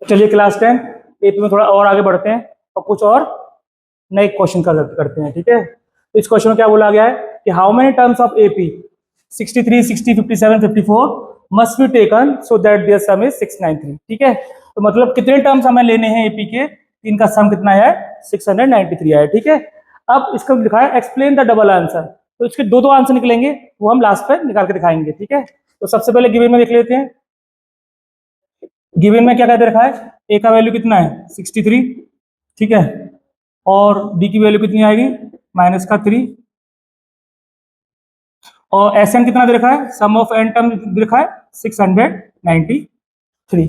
चलिए class 10 AP में थोड़ा और आगे बढ़ते हैं और कुछ और नए क्वेश्चन करते हैं। ठीक है, तो इस क्वेश्चन में क्या बोला गया है कि how many terms of AP 63, 60, 57, 54 must be taken so that their sum is 693। ठीक है, तो मतलब कितने टर्म्स हमें लेने हैं एपी के, इनका सम कितना है 693 है। ठीक है, अब इसका लिखा है एक्सप्लेन द डबल आंसर, तो इसके दो आंसर निकलेंगे, वो हम लास्ट पे निकाल के दिखाएंगे। ठीक है, तो सबसे पहले गिवन में देख लेते हैं। गिवन में क्या कहते रखा है, ए का वैल्यू कितना है 63। ठीक है, और डी की वैल्यू कितनी आएगी -3, और एस एन कितना दे रखा है, सम ऑफ एन टर्म दे रखा है 693।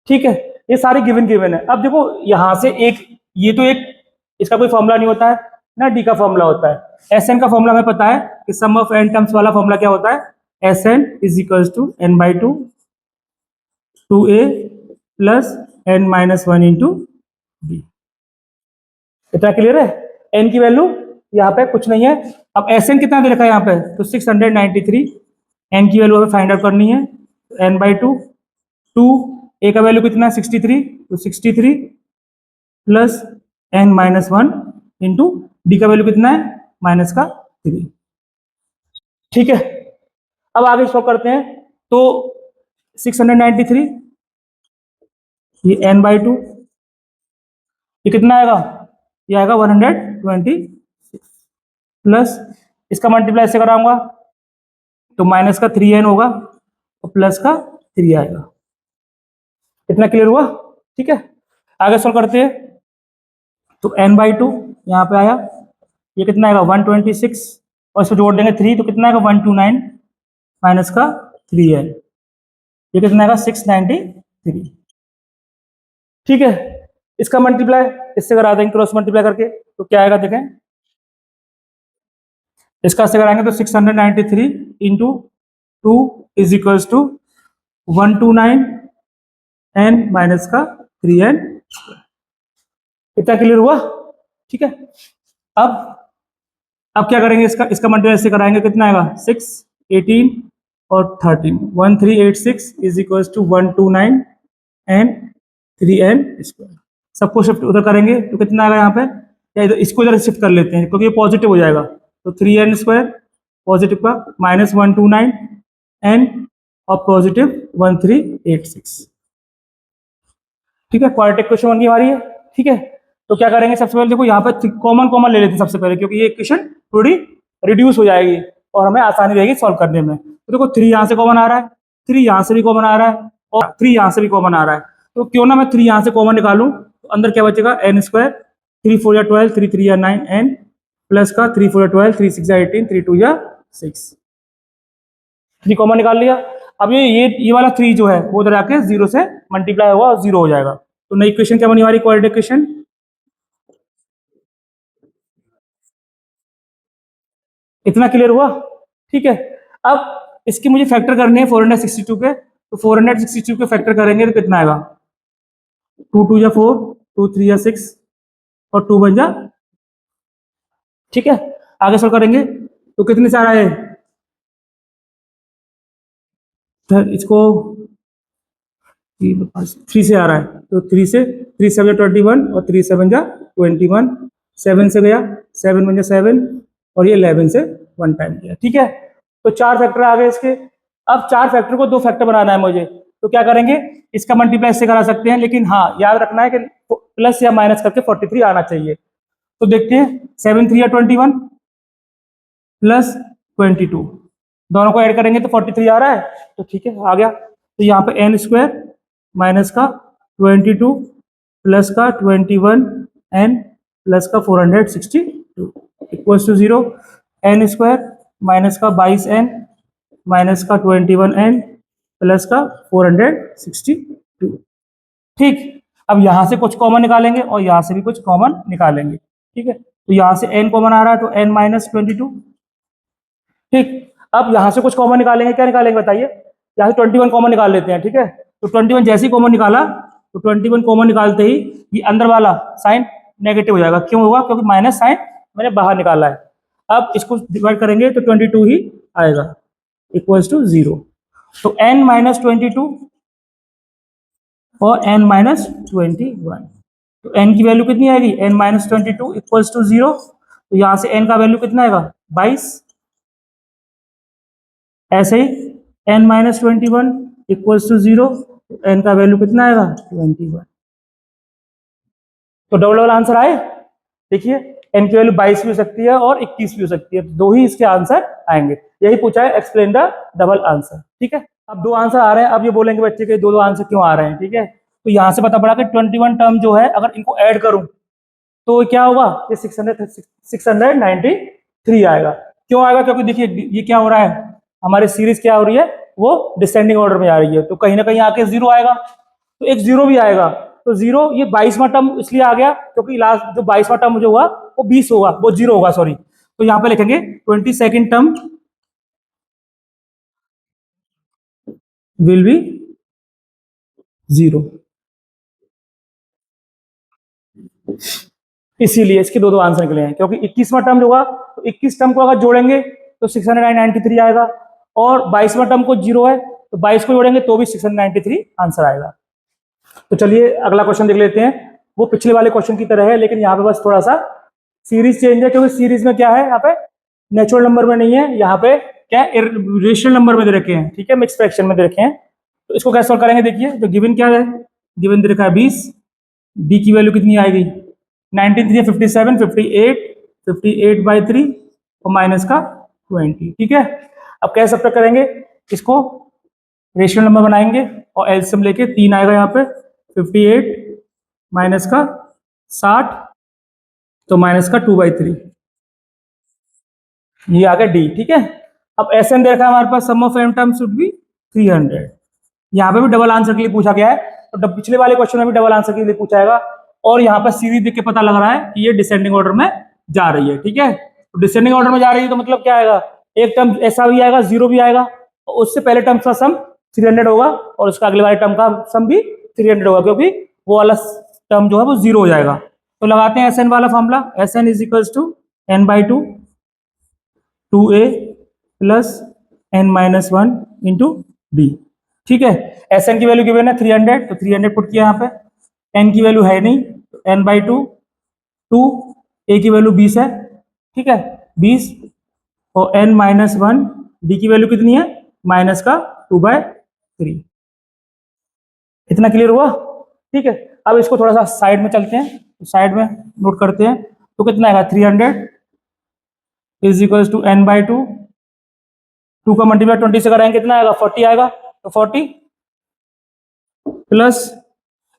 ठीक है, ये सारी गिवन है। अब देखो यहां से एक, ये तो एक इसका कोई फॉर्मूला नहीं होता है ना, डी का फॉर्मूला होता है। एस एन का फॉर्मूला हमें पता है कि सम ऑफ एन टर्म्स वाला फॉर्मूला क्या होता है, S n is equal to n/2 2a plus n-1 into b. इतना क्लियर है। एन की वैल्यू यहाँ पे कुछ नहीं है। अब एस एन कितना दे रखा है यहाँ पे, तो 693। एन की वैल्यू हमें फाइंड आउट करनी है, n/2 2, ए का वैल्यू कितना है 63, तो 63 प्लस n-1 इंटू डी का वैल्यू कितना है -3। ठीक है, अब आगे सॉल्व करते हैं। तो 693 ये n/2, ये कितना आएगा, ये आएगा 126 प्लस इसका मल्टीप्लाई ऐसे कराऊंगा तो -3n होगा और प्लस का 3 आएगा। इतना क्लियर हुआ। ठीक है, आगे सॉल्व करते हैं। तो n/2 यहाँ पे आया, ये कितना आएगा 126 और इसको जोड़ देंगे 3 तो कितना आएगा 129 माइनस का 3n, ये कितना आएगा 693। ठीक है, इसका मल्टीप्लाई इससे करा देंगे, क्रॉस मल्टीप्लाई करके, तो क्या आएगा देखें, इसका से कराएंगे तो 693 into 2 is equals to 129 n minus का 3n। इतना क्लियर हुआ। ठीक है, अब क्या करेंगे, इसका मल्टीप्लाई से कराएंगे, कितना आएगा 6 18 और 13 1386 is equals to 129 n 3n square. सबको शिफ्ट उधर करेंगे तो कितना आएगा यहाँ पे, या इधर इसको इधर शिफ्ट कर लेते हैं क्योंकि ये पॉजिटिव हो जाएगा, तो 3n स्क्वायर पॉजिटिव का -129 n और पॉजिटिव 1386। ठीक है, क्वाड्रेटिक क्वेश्चन बन गई हमारी है। ठीक है, तो क्या करेंगे, सबसे पहले देखो यहाँ पे कॉमन ले लेते हैं सबसे पहले, क्योंकि ये क्वेश्चन थोड़ी रिड्यूस हो जाएगी और हमें आसानी रहेगी सॉल्व करने में। तो देखो 3 यहाँ से कॉमन आ रहा है, 3 यहाँ से भी कॉमन आ रहा है और 3 यहाँ से भी कॉमन आ रहा है, तो क्यों ना मैं 3 यहाँ से कॉमन निकालूं, तो अंदर क्या बचेगा n स्क्वायर, 3 4 या 12, 3 3 या 9 n प्लस का 3 4 या 12, 3 6 या 18, 3 2 या 6, 3 कॉमन निकाल लिया। अब ये वाला 3 जो है वो उधर आके 0 से मल्टीप्लाई होगा और 0 हो जाएगा। तो नई इक्वेशन क्या बनी हमारी, क्वाड्रेटिक इक्वेशन। इतना क्लियर हुआ। ठीक है, अब इसकी मुझे फैक्टर करनी है 462 के, तो 462 के फैक्टर करेंगे तो कितना आएगा, 2 2 या 4, 2 3 या 6 और 2 1 जा। ठीक है, आगे सॉल्व करेंगे तो कितने से आ रहा है, इसको 3 से आ रहा है, तो 3 से 3 7 21 और 3 7 जा 21, 7 से गया 7 1 जा 7 और ये 11 से 1 टाइम गया। ठीक है, तो 4 फैक्टर आ गए इसके। अब 4 फैक्टर को 2 फैक्टर बनाना है मुझे, तो क्या करेंगे, इसका मल्टीप्लाई इससे करा सकते हैं, लेकिन हाँ याद रखना है कि प्लस या माइनस करके 43 आना चाहिए। तो देखते हैं 7 3 या 21 प्लस 22, दोनों को ऐड करेंगे तो 43 आ रहा है, तो ठीक है आ गया। तो यहाँ पे n स्क्वायर माइनस का 22 प्लस का 21 n प्लस का 462 equals to 0, n square minus का 22 n माइनस का 21 n प्लस का 462। ठीक, अब यहां से कुछ कॉमन निकालेंगे और यहां से भी कुछ कॉमन निकालेंगे। ठीक है, तो यहां से n कॉमन आ रहा है तो n-22। ठीक, अब यहां से कुछ कॉमन निकालेंगे, क्या निकालेंगे बताइए, यहाँ से 21 कॉमन निकाल लेते हैं। ठीक है, तो 21 जैसे ही कॉमन निकाला, तो 21 कॉमन निकालते ही ये अंदर वाला साइन नेगेटिव हो जाएगा। क्यों होगा, क्योंकि माइनस साइन मैंने बाहर निकाला है। अब इसको डिवाइड करेंगे तो 22 ही आएगा इक्वल्स टू 0। तो n-22 और n माइनस 21। तो n की वैल्यू कितनी आएगी, n माइनस 22 इक्वल्स टू 0। तो यहाँ से n का वैल्यू कितना आएगा 22। ऐसे ही n minus 21 equals to 0, n का वैल्यू कितना आएगा 21। तो डबल डबल आंसर आए। देखिए n की वैल्यू 22 भी हो सकती है और 21 भी हो सकती है, दो ही इसके आंसर आएंगे। यही पूछा है, एक्सप्लेन द डबल आंसर। ठीक है, अब दो आंसर आ रहे हैं। अब ये बोलेंगे बच्चे के दो दो आंसर क्यों आ रहे हैं। ठीक है, तो यहाँ से पता पड़ा कि 21 टर्म जो है अगर इनको ऐड करूं तो क्या होगा, ये 693 आएगा। क्यों आएगा, क्योंकि देखिए ये क्या हो रहा है, हमारी सीरीज क्या हो रही है, वो डिसेंडिंग ऑर्डर में आ रही है, तो कहीं ना कहीं आके जीरो आएगा, तो एक जीरो भी आएगा। तो जीरो, ये 22वां टर्म इसलिए आ गया क्योंकि लास्ट जो 22वां टर्म जो हुआ वो 20 होगा, वो जीरो होगा, सॉरी। तो यहाँ पे लिखेंगे 22nd term will be zero. इसीलिए इसके दो दो आंसर निकले हैं, क्योंकि 21वां टर्म जो होगा तो 21 टर्म को अगर जोड़ेंगे तो 693 आएगा, और 22वां टर्म को जीरो है तो 22 को जोड़ेंगे तो भी 693 आंसर आएगा। तो चलिए अगला क्वेश्चन देख लेते हैं। वो पिछले वाले क्वेश्चन की तरह है, लेकिन यहाँ पे बस थोड़ा सा सीरीज चेंज है, क्योंकि सीरीज में क्या है, यहाँ पे नेचुरल नंबर में नहीं है, यहाँ पे क्या है, रेशनल नंबर में दे रखे हैं। ठीक है, मिक्स फ्रैक्शन में दे रखे हैं। तो इसको कैसे सॉल्व करेंगे, देखिए जो गिवन क्या है, गिवन दे रखा है 20, डी की वैल्यू कितनी आएगी 93 57 58 58/3 और माइनस का 20। ठीक है, अब कैसे सब करेंगे, इसको रेशियो नंबर बनाएंगे और एलसीएम लेके 3 आएगा यहाँ पे, 58 माइनस का 60, तो माइनस का 2/3, ये आ गया डी। ठीक है, अब एस एन दे रखा है हमारे पास, sum of M term should be 300। यहाँ पे भी डबल आंसर के लिए पूछा गया है, तो पिछले वाले क्वेश्चन में भी डबल आंसर के लिए पूछा जाएगा, और यहाँ पर सीरीज देख के पता लग रहा है कि ये डिसेंडिंग ऑर्डर में जा रही है। ठीक है, तो डिसेंडिंग ऑर्डर में जा रही है तो मतलब क्या आएगा, एक टर्म ऐसा भी आएगा, जीरो भी आएगा, और उससे पहले टर्म का सम 300 होगा, और उसका अगले वाले टर्म का सम भी 300 होगा, क्योंकि वो वाला टर्म जो है वो जीरो हो जाएगा। तो लगाते हैं एस एन वाला formula, S n is equals to n/2 2a plus n-1 into d. ठीक है, एस एन की वैल्यू गिवन है 300, तो 300 पुट किया यहाँ पे, n की वैल्यू है नहीं तो n/2, 2 a की वैल्यू 20 है। ठीक है, 20 और n-1 d की वैल्यू कितनी है, माइनस का 2/3। इतना क्लियर हुआ। ठीक है, अब इसको थोड़ा सा साइड में चलते हैं, साइड में नोट करते हैं, तो कितना आएगा 300 इज इक्वल्स टू n/2, 2 का मल्टीप्लाई 20 से कराएंगे कितना आएगा 40 आएगा, तो 40 प्लस,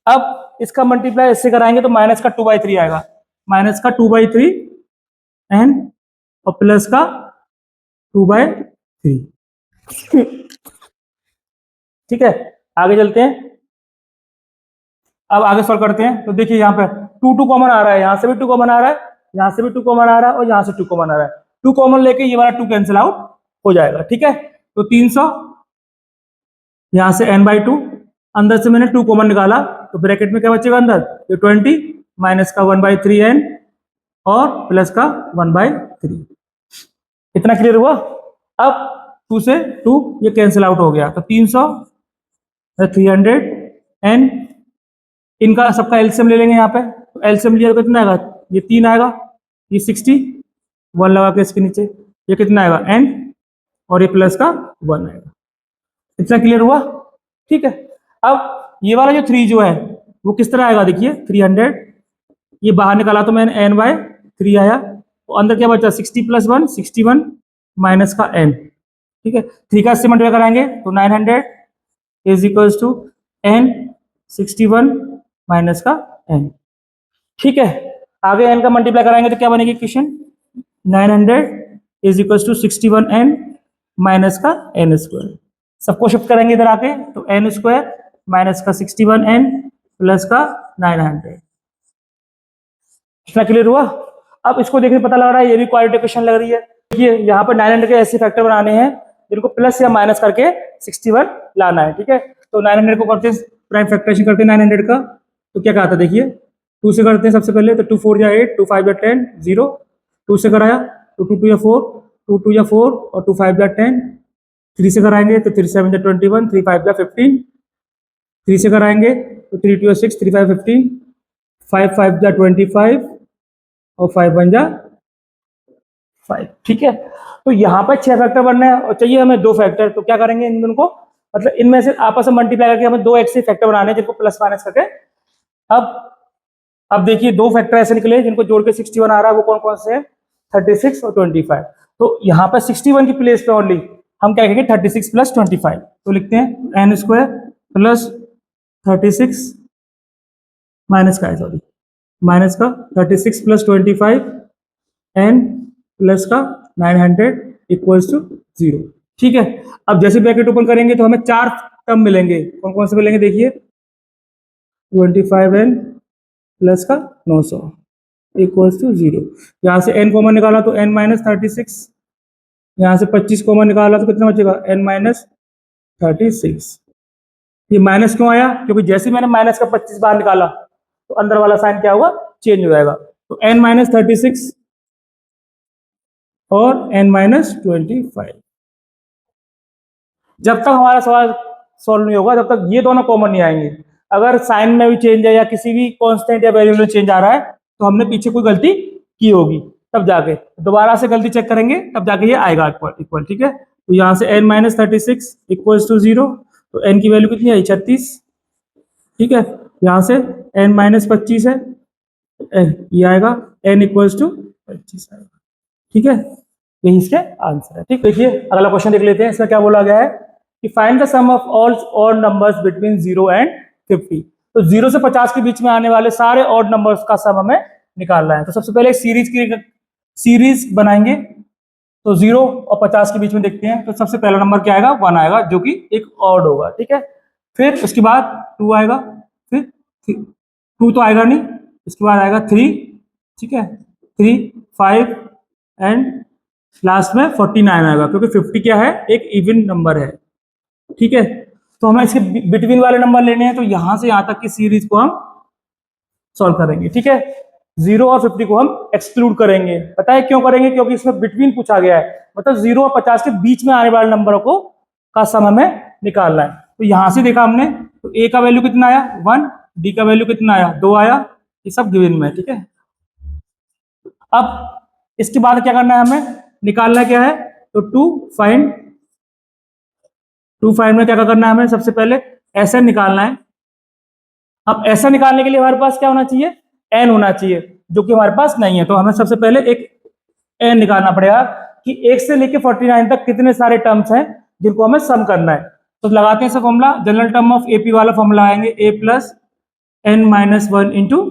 अब इसका मल्टीप्लाई इससे कराएंगे तो माइनस का 2/3 आएगा, माइनस का 2/3 n और प्लस का 2/3। ठीक है, आगे चलते हैं, अब आगे सॉल्व करते हैं। तो देखिए यहाँ पे 2 कॉमन आ रहा है, यहाँ से भी 2 कॉमन आ रहा है, यहाँ से भी 2 कॉमन आ रहा है, और यहाँ से 2 कॉमन आ रहा है। 2 कॉमन लेके ये वाला 2 कैंसिल आउट हो जाएगा। ठीक है, तो 300, यहाँ से n/2, अंदर से मैंने 2 कॉमन निकाला, तो ब्रैकेट में क्या बचेगा अंदर, ये 20 माइनस का 1/3 n और प्लस का 1/3। इतना क्लियर हुआ। अब 2 से 2 ये कैंसिल आउट हो गया, तो 300 300 n, इनका सबका एलसीएम ले लेंगे यहाँ पे, तो एलसीएम लिया तो कितना आएगा, ये 3 आएगा, ये 60, 1 लगा के इसके नीचे, ये कितना आएगा n, और ये प्लस का 1 आएगा। इतना क्लियर हुआ। ठीक है, अब ये वाला जो 3 जो है वो किस तरह आएगा, देखिए 300, ये बाहर निकाला तो मैंने n/3 आया, तो अंदर क्या बचा 60 + 1 61 माइनस का n। ठीक है, 3 का इससे मल्टीप्लाई कराएंगे तो 900 is equals to n 61 minus का n। ठीक है, आगे n का मल्टीप्लाई कराएंगे तो क्या बनेगी equation, 900 is equals to 61n minus का n²। सबको शिफ्ट करेंगे इधर आके, तो n² माइनस का 61n प्लस का 900। इतना क्लियर हुआ। अब इसको देखने पता लग रहा है ये भी क्वाड्रेटिक इक्वेशन लग रही है। देखिए यहाँ पर 900 के ऐसे फैक्टर बनाने हैं जिनको प्लस या माइनस करके 61 लाना है। ठीक है, तो 900 को करते हैं, प्राइम फैक्टराइजेशन करते हैं 900 का, तो क्या कहा था देखिए, 2 से करते हैं सबसे पहले, तो 2 4 या 8, 2 5 या 10, 0, 2 से कराया तो 2 2 या 4, 2 2 या 4 और 2 5 या 10, 3 से कराएंगे तो 3 7 या 21, 3 5 या 15, 3 से कराएंगे तो 3 2 6, 3 5 15, 5 5 जा 25 और 5 1 जा 5। ठीक है, तो यहाँ पर 6 फैक्टर बनना है और चाहिए हमें 2 फैक्टर। तो क्या करेंगे इन दोनों को, मतलब इनमें से आपस में मल्टीप्लाई करके हमें 2 एक्स फैक्टर बनाने हैं जिनको प्लस माइनस करके। अब देखिए 2 फैक्टर ऐसे निकले जिनको जोड़ के 61 आ रहा है, वो कौन कौन से हैं, 36 और 25। तो यहाँ पर 61 की प्लेस पे ओनली हम क्या कहेंगे, 36 प्लस 25। तो लिखते हैं एन स्क्वायर प्लस 36 माइनस का है, सॉरी माइनस का 36 प्लस 25 एन प्लस का 900 इक्वल्स टू 0। ठीक है, अब जैसे ब्रैकेट ओपन करेंगे तो हमें 4 टर्म मिलेंगे। कौन कौन से मिलेंगे देखिए, 25n प्लस का 900 इक्वल्स टू 0। यहाँ से n कॉमन निकाला तो n माइनस 36, यहाँ से 25 कॉमन निकाला तो कितना बचेगा, n माइनस 36। ये माइनस क्यों आया, क्योंकि जैसे मैंने माइनस का 25 बाहर निकाला तो अंदर वाला साइन क्या होगा, चेंज हो जाएगा। तो n माइनस 36 और n माइनस 25। जब तक हमारा सवाल सॉल्व नहीं होगा तब तक ये दोनों कॉमन नहीं आएंगे। अगर साइन में भी चेंज है या किसी भी कांस्टेंट या वेरिएबल में चेंज आ रहा है तो हमने पीछे कोई गलती की होगी, तब जाके दोबारा से गलती चेक करेंगे तब जाके ये आएगा इक्वल। ठीक है, तो यहाँ से n माइनस 36 इक्वल्स टू 0, तो n की वैल्यू कितनी आई, 36। ठीक है, यहाँ से n माइनस 25 है, ये आएगा n इक्वल्स टू 25 आएगा। ठीक है, यही इसके आंसर है। ठीक, देखिए अगला क्वेश्चन देख लेते हैं। इसमें क्या बोला गया है कि find the sum of all odd numbers between 0 and 50। तो 0 से 50 के बीच में आने वाले सारे ऑड नंबर्स का सम हमें निकालना है। तो सबसे पहले एक सीरीज बनाएंगे। तो 0 और 50 के बीच में देखते हैं। तो सबसे पहला नंबर क्या आएगा, 1 आएगा, जो कि एक ऑड होगा। ठीक है, फिर उसके बाद 2 आएगा, फिर 2 तो आएगा नहीं, इसके बाद आएगा 3। ठीक है, 3 5 एंड लास्ट में 49 आएगा, क्योंकि 50 क्या है, एक इवन नंबर है। ठीक है, तो हमें इसके बिटवीन वाले नंबर लेने हैं। तो यहां से यहां तक की सीरीज को हम सॉल्व करेंगे। ठीक है, 0 और 50 को हम एक्सक्लूड करेंगे। पता है क्यों करेंगे, क्योंकि इसमें बिटवीन पूछा गया है, मतलब 0 और 50 के बीच में आने वाले नंबरों को का सम हमें निकालना है। तो यहां से देखा हमने, तो a का वैल्यू कितना आया 1, d का वैल्यू कितना आया 2 आया, ये सब गिवन में है। ठीक है, अब इसके बाद क्या करना है, हमें निकालना क्या है, तो 2 फाइंड में क्या करना है, हमें सबसे पहले ऐसा निकालना है। अब ऐसा निकालने के लिए हमारे पास क्या होना चाहिए, n होना चाहिए, जो कि हमारे पास नहीं है। तो हमें सबसे पहले एक n निकालना पड़ेगा कि 1 से लेके 49 तक कितने सारे टर्म्स हैं जिनको हमें सम करना है। तो लगाते हैं formula, general term of AP वाला फॉर्मूला आएंगे, a plus n minus 1 into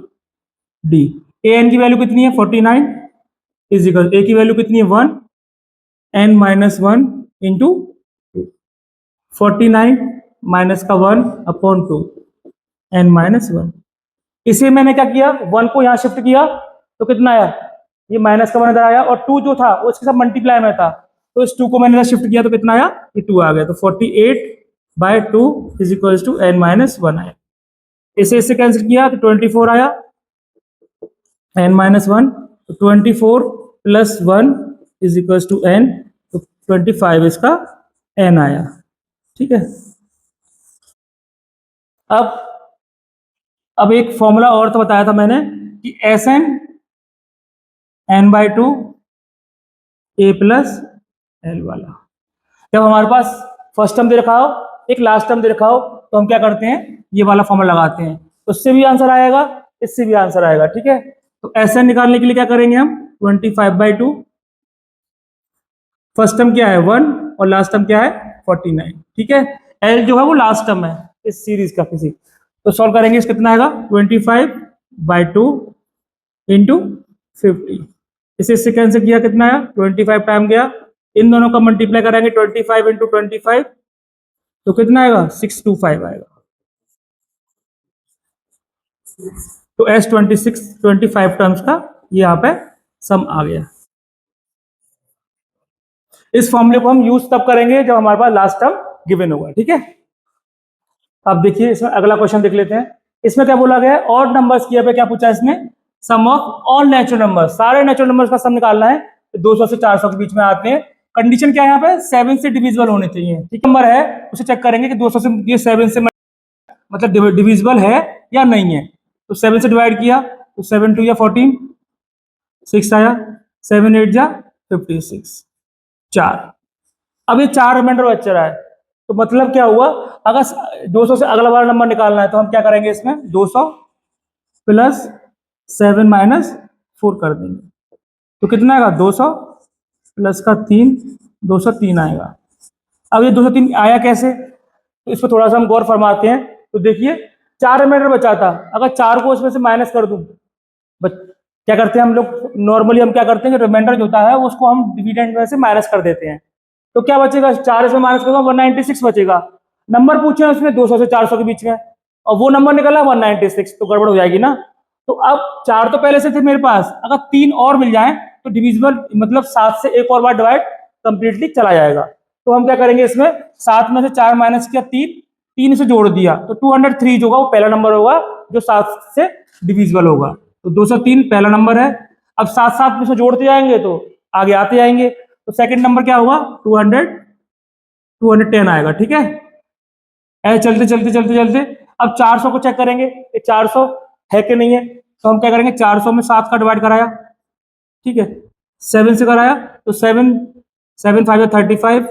D. an की वैल्यू कितनी है 49 इजिकल, a की वैल्यू कितनी है 1, n माइनस 1 इंटू 49 माइनस का 1 अपॉन 2 n माइनस 1। इसे मैंने क्या किया, 1 को यहाँ शिफ्ट किया तो कितना आया, ये माइनस का 1 इधर आया, और 2 जो था वो इसके साथ मल्टीप्लाई में था, तो इस 2 को मैंने इधर शिफ्ट किया तो कितना आया, ये 2 आ गया। तो 48/2 is equals to n minus 1 आया। इसे इससे कैंसिल किया तो 24 आया, n माइनस 1, तो 24 plus 1 is equals to n, तो 25 इसका n आया। ठीक है, अब एक फॉर्मूला और तो बताया था मैंने कि Sn n/2 a plus l वाला। जब हमारे पास फर्स्ट टर्म दे रखा हो, एक लास्ट टर्म दे रखा हो, तो हम क्या करते हैं, ये वाला फॉर्मूला लगाते हैं, तो उससे भी आंसर आएगा, इससे भी आंसर आएगा। ठीक है, तो Sn निकालने के लिए क्या करेंगे हम, 25/2, फर्स्ट टर्म क्या है 1 और लास्ट टर्म क्या है 49। ठीक है, l जो है वो लास्ट टर्म है इस सीरीज का किसी, तो सॉल्व करेंगे, इसका कितना आएगा 25/2 इंटू 50। इससे कैंसिल किया, कितना आया 25 टाइम गया, इन दोनों का मल्टीप्लाई करेंगे 25 इंटू 25, तो कितना आएगा 625 आएगा। तो S25 टर्म्स का ये यहाँ पे सम आ गया। इस फॉर्मूले को हम यूज तब करेंगे जब हमारे पास लास्ट टर्म गिवन होगा। ठीक है, अब देखिए इसमें अगला क्वेश्चन देख लेते हैं। इसमें क्या बोला गया है, ऑड नंबर्स की पे क्या पूछा है इसमें, सम ऑफ ऑल नेचुरल नंबर्स, सारे नेचुरल नंबर्स का सम निकालना है। तो 200 से 400 के बीच में आते हैं। कंडीशन क्या है यहाँ पे, 7 से डिविजिबल होने चाहिए। ठीक नंबर है उसे चेक करेंगे कि 200 से ये 7 से मतलब डिविजिबल है या नहीं है। तो 7 से डिवाइड किया तो 7 2 या 14, 6 आया, 7 8 जा 56, 4। अब ये 4 रिमाइंडर बच रहा है, तो मतलब क्या हुआ, अगर 200 से अगला वाला नंबर निकालना है तो हम क्या करेंगे, इसमें 200 प्लस 7 माइनस 4 कर देंगे, तो कितना आएगा 200 प्लस का 3, 203 आएगा। अब ये 203 आया कैसे, तो इस पर थोड़ा सा हम गौर फरमाते हैं। तो देखिए 4 रिमाइंडर बचा था, अगर 4 को इसमें से माइनस कर दूं, क्या करते हैं हम लोग नॉर्मली, हम क्या करते हैं कि रिमाइंडर जो होता है उसको हम डिविडेंड में से माइनस कर देते हैं। तो क्या बचेगा, 4 इसमें माइनस करूंगा 196 बचेगा। नंबर पूछे हैं उसमें 200 से 400 के बीच में, और वो नंबर निकला 196, तो गड़बड़ हो जाएगी ना। तो अब 4 तो पहले से थे मेरे पास, अगर 3 और मिल जाए तो डिविजिबल मतलब 7 से एक और बार डिवाइड कंप्लीटली चला जाएगा। तो हम क्या करेंगे, इसमें 7 में से 4 माइनस किया, 3 से जोड़ दिया, तो 203 जो होगा वो पहला नंबर होगा जो 7 से डिविजिबल होगा। तो 203 पहला नंबर है। अब 7 7 में से जोड़ते जाएंगे तो आगे आते जाएंगे, तो सेकंड नंबर क्या होगा 210 आएगा। ठीक है, ऐसे चलते चलते चलते चलते अब 400 को चेक करेंगे, ये 400 है कि नहीं है। तो हम क्या करेंगे, 400 में 7 का डिवाइड कराया, ठीक है, 7 से कराया, तो 7 7 5 35,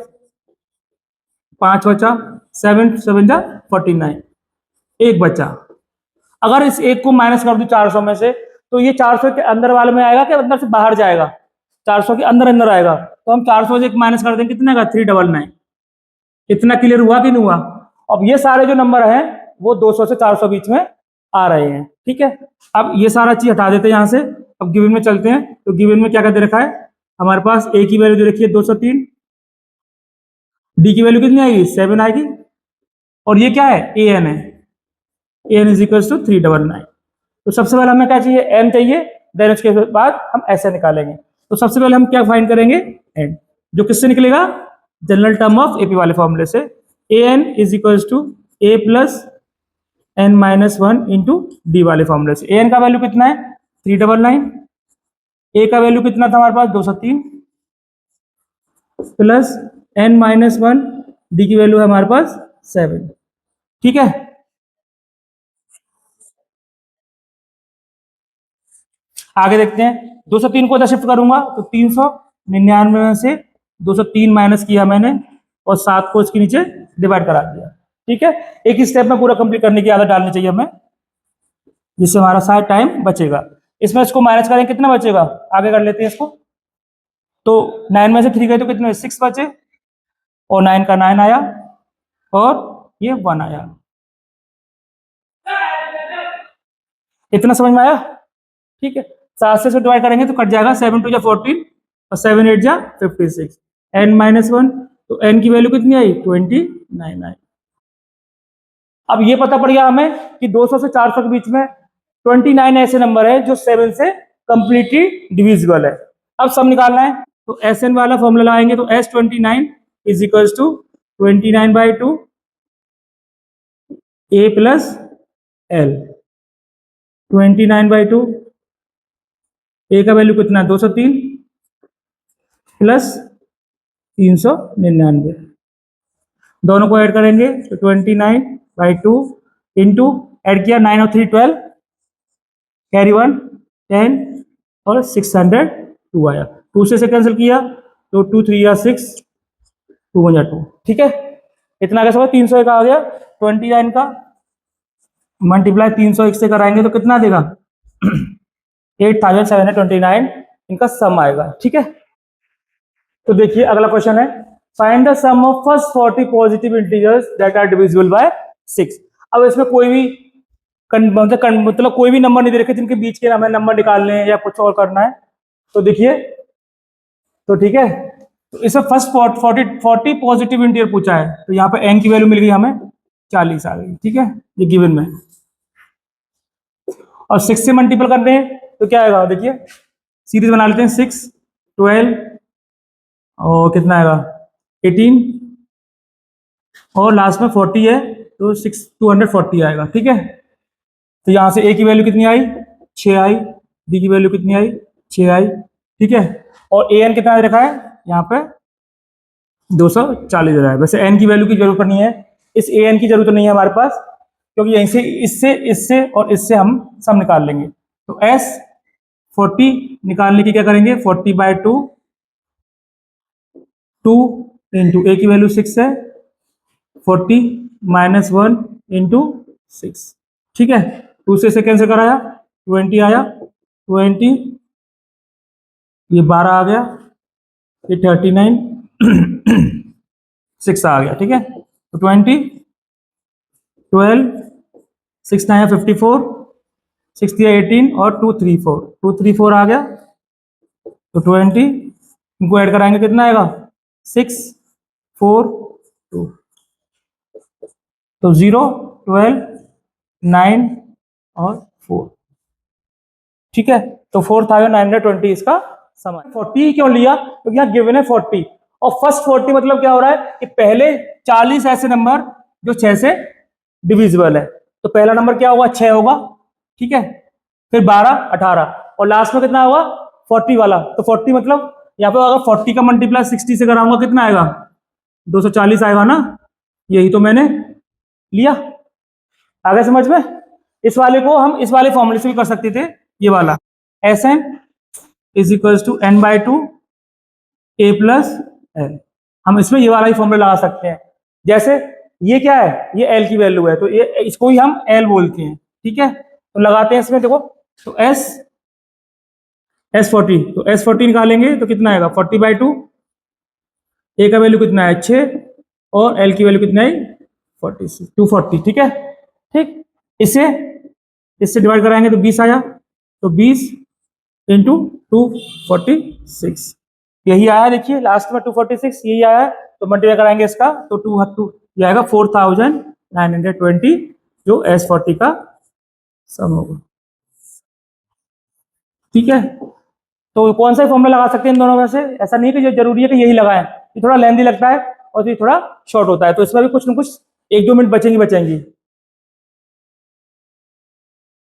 5 बचा, 7 7 जा 49, एक बचा। अगर इस एक को माइनस कर दूं 400 में से, तो ये 400 के अंदर वाले में आएगा कि अंदर से बाहर जाएगा, 400 के अंदर अंदर आएगा। तो हम 400 से एक माइनस कर देंगे, कितने का 399। इतना क्लियर हुआ कि नहीं हुआ। अब ये सारे जो नंबर हैं वो 200 से 400 बीच में आ रहे हैं। ठीक है, अब ये सारा चीज हटा देते हैं यहाँ से। अब गिवन में चलते हैं, तो गिवन में क्या क्या दे रखा है हमारे पास, ए की वैल्यू दे रखी है 203, डी की वैल्यू कितनी आएगी 7 आएगी, और ये क्या है ए एन है, ए एन इज इक्वल टू 399। तो सबसे पहले हमें क्या चाहिए, एन चाहिए, देन उसके बाद हम ऐसे निकालेंगे। तो सबसे पहले हम क्या फाइंड करेंगे, एन, जो किससे निकलेगा, जनरल टर्म ऑफ एपी वाले फॉर्मूले से। A N is equal to A plus N minus 1 into D वाले फॉर्मूले से। ए एन का वैल्यू कितना है 399, ए का वैल्यू कितना था हमारे पास 203, प्लस एन माइनस 1, डी की वैल्यू है हमारे पास 7। ठीक है, आगे देखते हैं। 203 को इधर शिफ्ट करूंगा तो 399 में से 203 माइनस किया मैंने, और 7 को इसके नीचे डिवाइड करा दिया। ठीक है, एक ही स्टेप में पूरा कंप्लीट करने की आदत डालनी चाहिए हमें, जिससे हमारा सारा टाइम बचेगा। इसमें इसको माइनस करें कितना बचेगा, आगे कर लेते हैं इसको। तो 9 में से 3 गए तो कितने 6 बचे, और 9 का 9 आया, और ये 1 आया। इतना समझ में आया। ठीक है, 7 से डिवाइड करेंगे तो कट जाएगा, 7 2 जा 14 और 7 8 जा 56, n माइनस 1, तो n की वैल्यू कितनी आई 29 आई। अब ये पता पड़ गया हमें कि 200 से 400 के बीच में 29 ऐसे नंबर है जो 7 से कंप्लीटली डिविजिबल है। अब सब निकालना है, तो एस एन वाला फॉर्मूला लगाएंगे, तो S29 is equal to 29/2 a plus l. 29/2, a का वैल्यू कितना 203 प्लस 399, दोनों को ऐड करेंगे तो 29/2 इंटू, ऐड किया 9 और 3 12, कैरी 1 10, और 602 आया। 2 से कैंसिल किया तो 2 3 या 6, 2 1 2। ठीक है, इतना कैसे होगा 300 का आ गया, 29 का मल्टीप्लाई 301 से कराएंगे तो कितना देगा 8729, इनका सम आएगा। ठीक है, तो देखिए अगला क्वेश्चन है, find the sum of first 40 positive integers that are divisible by 6। अब इसमें कोई भी मतलब कोई भी नंबर नहीं दे रखे जिनके बीच के हमें नंबर निकालने हैं या कुछ और करना है। तो देखिए, तो ठीक है, तो इसमें फर्स्ट 40 पॉजिटिव इंटीजर पूछा है, तो यहाँ पे n की वैल्यू मिल गई हमें 40 आ गई। ठीक है, ये गिवन में, और 6 से मल्टीपल करने हैं तो क्या आएगा, देखिए सीरीज बना लेते हैं, 6 12 और कितना आएगा 18, और लास्ट में 40 है तो 240 आएगा। ठीक है, तो यहाँ से ए की वैल्यू कितनी आई 6 आई, डी की वैल्यू कितनी आई 6 आई। ठीक है, और ए एन कितना रखा है यहाँ पे 240 रहा है। वैसे एन की वैल्यू की जरूरत नहीं है, इस ए एन की जरूरत नहीं है हमारे पास, क्योंकि यहीं से इससे इससे और इससे हम सम निकाल लेंगे। तो S 40 निकालने की क्या करेंगे, 40/2 2 इंटू ए की वैल्यू 6 है, 40 माइनस 1 इंटू 6, ठीक है। 2 से कैंसिल कराया, 20 आया, 20 ये 12 आ गया, ये 39 6 आ गया, ठीक है। तो 20 12 6 9 54 6 18 और 234 आ गया। तो 20 इनको ऐड कराएंगे कितना आएगा, 6 4 2, तो 0 12 9 और 4, ठीक है। तो 4920 इसका समय। 40 क्यों लिया, क्योंकि यहाँ गिवन है 40 और फर्स्ट 40 मतलब क्या हो रहा है कि पहले 40 ऐसे नंबर जो 6 से डिविजिबल है। तो पहला नंबर क्या होगा, 6 होगा, ठीक है। फिर 12 18 और लास्ट में कितना होगा 40 वाला। तो 40 मतलब यहाँ पे अगर 40 का मल्टीप्लाई 60 से कराऊंगा कितना आएगा, 240 आएगा ना, यही तो मैंने लिया। आगे समझ में। इस वाले को हम इस वाले फॉर्मूले से भी कर सकते थे, ये वाला Sn is equals to n/2 a plus l। हम इसमें ये वाला ही फॉर्मूला लगा सकते हैं। जैसे ये क्या है, ये l की वैल्यू है, तो ये इसको ही हम l बोलते हैं, ठीक है। तो लगाते हैं इसमें, देखो तो S40, तो S40 निकालेंगे तो कितना आएगा 40/2, a का वैल्यू कितना है 6 और l की वैल्यू कितना है 46 240, ठीक है। ठीक, इससे डिवाइड कराएंगे तो 20 आया, तो 20 इंटू 246 यही आया, देखिए लास्ट में 246 यही आया है। तो मल्टीप्लाई कराएंगे इसका तो 2 ये आएगा 4920 जो S40 का सम होगा, ठीक है। तो कौन सा फॉर्मूला लगा सकते हैं इन दोनों में से, ऐसा नहीं कि जो जरूरी है कि यही लगाएं, ये थोड़ा लेंथी लगता है और ये थोड़ा शॉर्ट होता है। तो इसमें भी कुछ ना कुछ 1-2 मिनट बचेंगी।